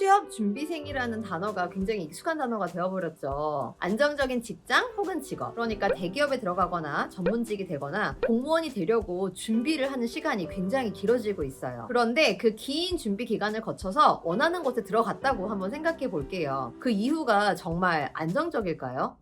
취업 준비생이라는 단어가 굉장히 익숙한 단어가 되어버렸죠. 안정적인 직장 혹은 직업, 그러니까 대기업에 들어가거나 전문직이 되거나 공무원이 되려고 준비를 하는 시간이 굉장히 길어지고 있어요. 그런데 그 긴 준비 기간을 거쳐서 원하는 곳에 들어갔다고 한번 생각해 볼게요. 그 이유가 정말 안정적일까요?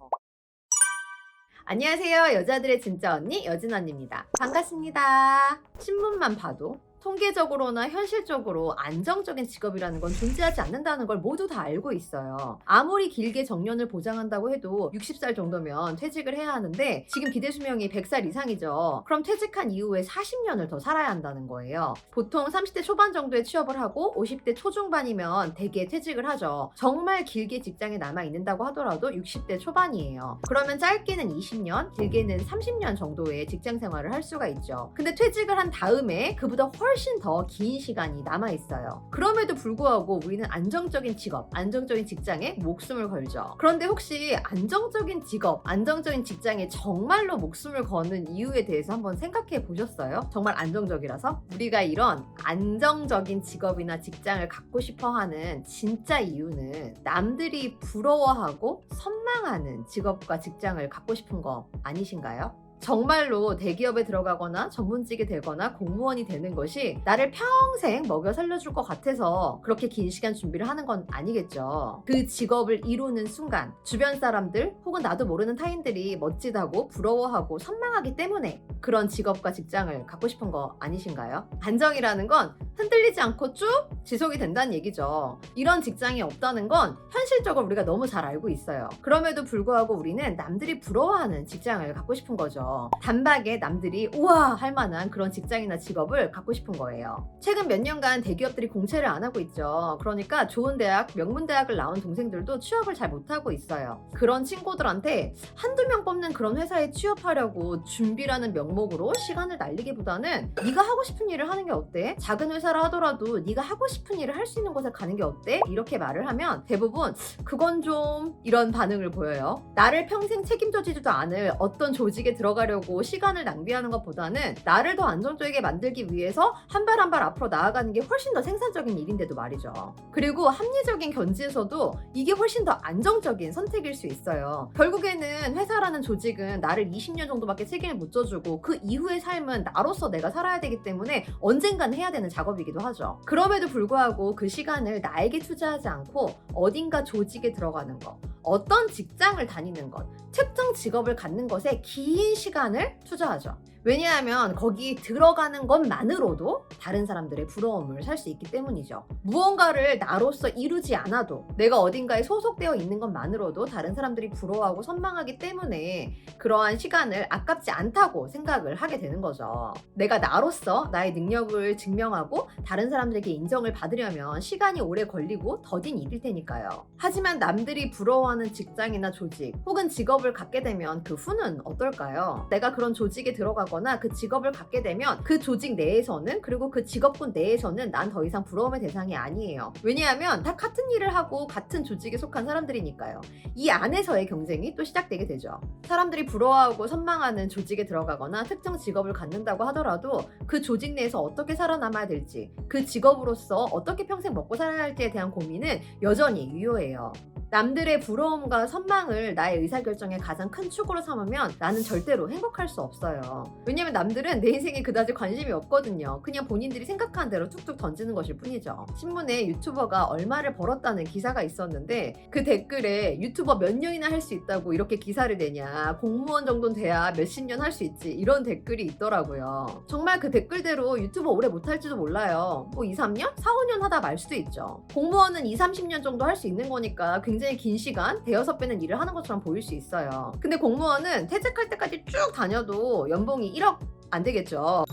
안녕하세요. 여자들의 진짜 언니 여진 언니입니다. 반갑습니다. 신문만 봐도 통계적으로나 현실적으로 안정적인 직업이라는 건 존재하지 않는다는 걸 모두 다 알고 있어요. 아무리 길게 정년을 보장한다고 해도 60살 정도면 퇴직을 해야 하는데 지금 기대수명이 100살 이상이죠. 그럼 퇴직한 이후에 40년을 더 살아야 한다는 거예요. 보통 30대 초반 정도에 취업을 하고 50대 초중반이면 대개 퇴직을 하죠. 정말 길게 직장에 남아있는다고 하더라도 60대 초반이에요. 그러면 짧게는 20년, 길게는 30년 정도의 직장 생활을 할 수가 있죠. 근데 퇴직을 한 다음에 그보다 훨씬 더 긴 시간이 남아있어요. 그럼에도 불구하고 우리는 안정적인 직업, 안정적인 직장에 목숨을 걸죠. 그런데 혹시 안정적인 직업, 안정적인 직장에 정말로 목숨을 거는 이유에 대해서 한번 생각해 보셨어요? 정말 안정적이라서? 우리가 이런 안정적인 직업이나 직장을 갖고 싶어 하는 진짜 이유는 남들이 부러워하고 선망하는 직업과 직장을 갖고 싶은 거 아니신가요? 정말로 대기업에 들어가거나 전문직이 되거나 공무원이 되는 것이 나를 평생 먹여 살려줄 것 같아서 그렇게 긴 시간 준비를 하는 건 아니겠죠. 그 직업을 이루는 순간 주변 사람들 혹은 나도 모르는 타인들이 멋지다고 부러워하고 선망하기 때문에 그런 직업과 직장을 갖고 싶은 거 아니신가요? 안정이라는 건 흔들리지 않고 쭉 지속이 된다는 얘기죠. 이런 직장이 없다는 건 현실적으로 우리가 너무 잘 알고 있어요. 그럼에도 불구하고 우리는 남들이 부러워하는 직장을 갖고 싶은 거죠. 단박에 남들이 우와 할 만한 그런 직장이나 직업을 갖고 싶은 거예요. 최근 몇 년간 대기업들이 공채를 안 하고 있죠. 그러니까 좋은 대학, 명문대학을 나온 동생들도 취업을 잘 못하고 있어요. 그런 친구들한테 한두 명 뽑는 그런 회사에 취업하려고 준비라는 명목으로 시간을 날리기보다는 네가 하고 싶은 일을 하는 게 어때? 작은 회사라 하더라도 네가 하고 싶은 일을 할 수 있는 곳에 가는 게 어때? 이렇게 말을 하면 대부분 그건 좀 이런 반응을 보여요. 나를 평생 책임져주지도 않을 어떤 조직에 들어가려고 시간을 낭비하는 것보다는 나를 더 안정적이게 만들기 위해서 한 발 한 발 앞으로 나아가는 게 훨씬 더 생산적인 일인데도 말이죠. 그리고 합리적인 견지에서도 이게 훨씬 더 안정적인 선택일 수 있어요. 결국에는 회사라는 조직은 나를 20년 정도밖에 책임을 못 져주고 그 이후의 삶은 나로서 내가 살아야 되기 때문에 언젠간 해야 되는 작업이기도 하죠. 그럼에도 불구하고 그 시간을 나에게 투자하지 않고 어딘가 조직에 들어가는 것, 어떤 직장을 다니는 것, 특정 직업을 갖는 것에 긴 시간을 투자하죠. 왜냐하면 거기 들어가는 것만으로도 다른 사람들의 부러움을 살 수 있기 때문이죠. 무언가를 나로서 이루지 않아도 내가 어딘가에 소속되어 있는 것만으로도 다른 사람들이 부러워하고 선망하기 때문에 그러한 시간을 아깝지 않다고 생각을 하게 되는 거죠. 내가 나로서 나의 능력을 증명하고 다른 사람들에게 인정을 받으려면 시간이 오래 걸리고 더딘 일일 테니까요. 하지만 남들이 부러워하는 직장이나 조직 혹은 직업을 갖게 되면 그 후는 어떨까요? 내가 그런 조직에 들어가거나 그 직업을 갖게 되면 그 조직 내에서는 그리고 그 직업군 내에서는 난 더 이상 부러움의 대상이 아니에요. 왜냐하면 다 같은 일을 하고 같은 조직에 속한 사람들이니까요. 이 안에서의 경쟁이 또 시작되게 되죠. 사람들이 부러워하고 선망하는 조직에 들어가거나 특정 직업을 갖는다고 하더라도 그 조직 내에서 어떻게 살아남아야 될지, 그 직업으로서 어떻게 평생 먹고 살아야 할지에 대한 고민은 여전히 유효해요. 남들의 부러움과 선망을 나의 의사결정의 가장 큰 축으로 삼으면 나는 절대로 행복할 수 없어요. 왜냐면 남들은 내 인생에 그다지 관심이 없거든요. 그냥 본인들이 생각하는 대로 툭툭 던지는 것일 뿐이죠. 신문에 유튜버가 얼마를 벌었다는 기사가 있었는데 그 댓글에 유튜버 몇 년이나 할 수 있다고 이렇게 기사를 내냐, 공무원 정도는 돼야 몇십 년 할 수 있지, 이런 댓글이 있더라고요. 정말 그 댓글대로 유튜버 오래 못할지도 몰라요. 뭐 2, 3년? 4, 5년 하다 말 수도 있죠. 공무원은 2, 30년 정도 할 수 있는 거니까 굉장히 긴 시간, 대여섯 배는 일을 하는 것처럼 보일 수 있어요. 근데 공무원은 퇴직할 때까지 쭉 다녀도 연봉이 1억 안 되겠죠.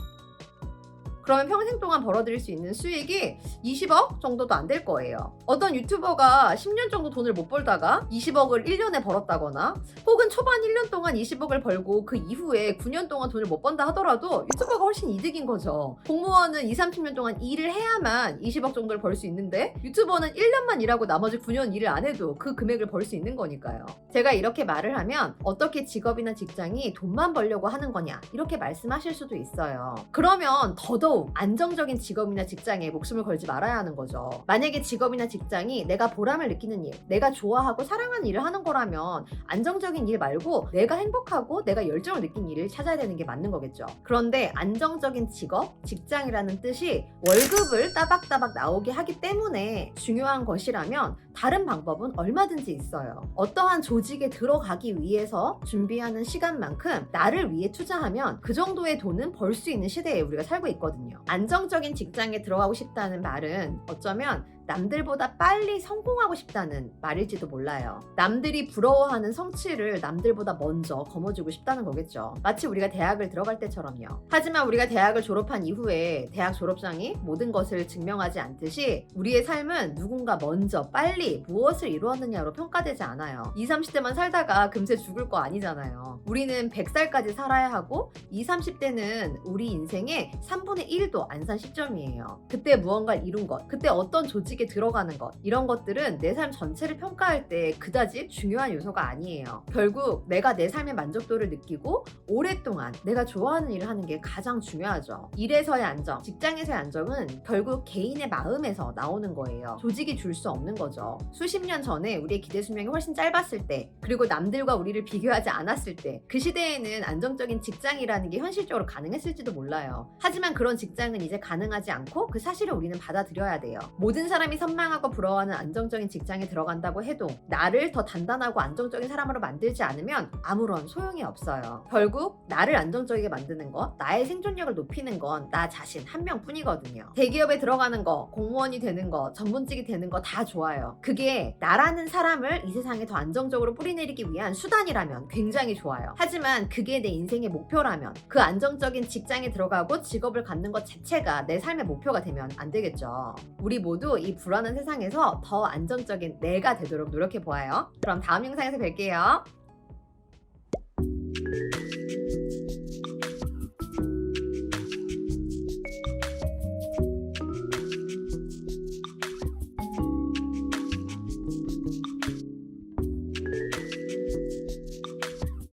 그러면 평생 동안 벌어들일 수 있는 수익이 20억 정도도 안 될 거예요. 어떤 유튜버가 10년 정도 돈을 못 벌다가 20억을 1년에 벌었다거나 혹은 초반 1년 동안 20억을 벌고 그 이후에 9년 동안 돈을 못 번다 하더라도 유튜버가 훨씬 이득인 거죠. 공무원은 2, 30년 동안 일을 해야만 20억 정도를 벌 수 있는데 유튜버는 1년만 일하고 나머지 9년 일을 안 해도 그 금액을 벌 수 있는 거니까요. 제가 이렇게 말을 하면 어떻게 직업이나 직장이 돈만 벌려고 하는 거냐 이렇게 말씀하실 수도 있어요. 그러면 더더욱 결국 안정적인 직업이나 직장에 목숨을 걸지 말아야 하는 거죠. 만약에 직업이나 직장이 내가 보람을 느끼는 일, 내가 좋아하고 사랑하는 일을 하는 거라면 안정적인 일 말고 내가 행복하고 내가 열정을 느낀 일을 찾아야 되는 게 맞는 거겠죠. 그런데 안정적인 직업, 직장이라는 뜻이 월급을 따박따박 나오게 하기 때문에 중요한 것이라면 다른 방법은 얼마든지 있어요. 어떠한 조직에 들어가기 위해서 준비하는 시간만큼 나를 위해 투자하면 그 정도의 돈은 벌 수 있는 시대에 우리가 살고 있거든요. 안정적인 직장에 들어가고 싶다는 말은 어쩌면 남들보다 빨리 성공하고 싶다는 말일지도 몰라요. 남들이 부러워하는 성취를 남들보다 먼저 거머쥐고 싶다는 거겠죠. 마치 우리가 대학을 들어갈 때처럼요. 하지만 우리가 대학을 졸업한 이후에 대학 졸업장이 모든 것을 증명하지 않듯이 우리의 삶은 누군가 먼저 빨리 무엇을 이루었느냐로 평가되지 않아요. 20, 30대만 살다가 금세 죽을 거 아니잖아요. 우리는 100살까지 살아야 하고 20, 30대는 우리 인생의 3분의 1도 안 산 시점이에요. 그때 무언가를 이룬 것, 그때 어떤 조직에 들어가는 것, 이런 것들은 내 삶 전체를 평가할 때 그다지 중요한 요소가 아니에요. 결국 내가 내 삶의 만족도를 느끼고 오랫동안 내가 좋아하는 일을 하는 게 가장 중요하죠. 일에서의 안정, 직장에서의 안정은 결국 개인의 마음에서 나오는 거예요. 조직이 줄 수 없는 거죠. 수십 년 전에 우리의 기대 수명이 훨씬 짧았을 때, 그리고 남들과 우리를 비교하지 않았을 때, 그 시대에는 안정적인 직장이라는 게 현실적으로 가능했을지도 몰라요. 하지만 그런 직장은 이제 가능하지 않고 그 사실을 우리는 받아들여야 돼요. 모든 사람이 선망하고 부러워하는 안정적인 직장에 들어간다고 해도 나를 더 단단하고 안정적인 사람으로 만들지 않으면 아무런 소용이 없어요. 결국 나를 안정적이게 만드는 것, 나의 생존력을 높이는 건 나 자신 한 명뿐이거든요. 대기업에 들어가는 거, 공무원이 되는 거, 전문직이 되는 거 다 좋아요. 그게 나라는 사람을 이 세상에 더 안정적으로 뿌리내리기 위한 수단이라면 굉장히 좋아요. 하지만 그게 내 인생의 목표라면 그 안정적인 직장에 들어가고 직업을 갖는 것 자체가 내 삶의 목표가 되면 안 되겠죠. 우리 모두 이 불안한 세상에서 더 안정적인 내가 되도록 노력해 보아요. 그럼 다음 영상에서 뵐게요.